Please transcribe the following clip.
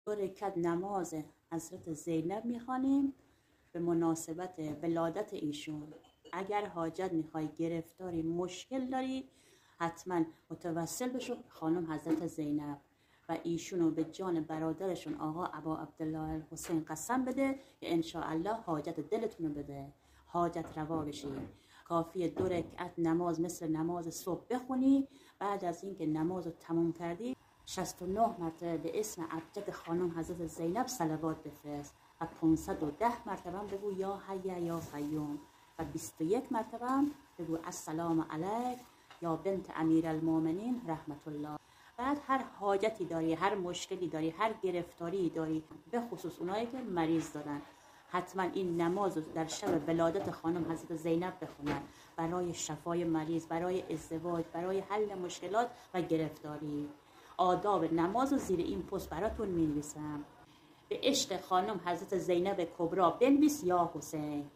2 رکعت نماز حضرت زینب میخوانیم به مناسبت ولادت ایشون. اگر حاجت میخوای، گرفتاری، مشکل داری، حتما متوسل بشو خانم حضرت زینب و ایشونو به جان برادرشون آقا ابا عبدالله الحسین قسم بده که انشاءالله حاجت دلتونو بده، حاجت روا بشی. کافیه 2 رکعت نماز مثل نماز صبح بخونی. بعد از اینکه نماز رو تموم کردی 69 مرتبه به اسم ابجد خانم حضرت زینب صلوات بفرست و 510 مرتبه بگو یا حی یا قیوم و 21 مرتبه بگو السلام علیک یا بنت امیرالمومنین رحمت الله. بعد هر حاجتی داری، هر مشکلی داری، هر گرفتاری داری، به خصوص اونایی که مریض دارن، حتما این نماز رو در شب ولادت خانم حضرت زینب بخونن برای شفای مریض، برای ازدواج، برای حل مشکلات و گرفتاری. آداب نماز رو زیر این پست براتون می‌نویسم. به عشق خانم حضرت زینب کبرا بنویس یا حسین.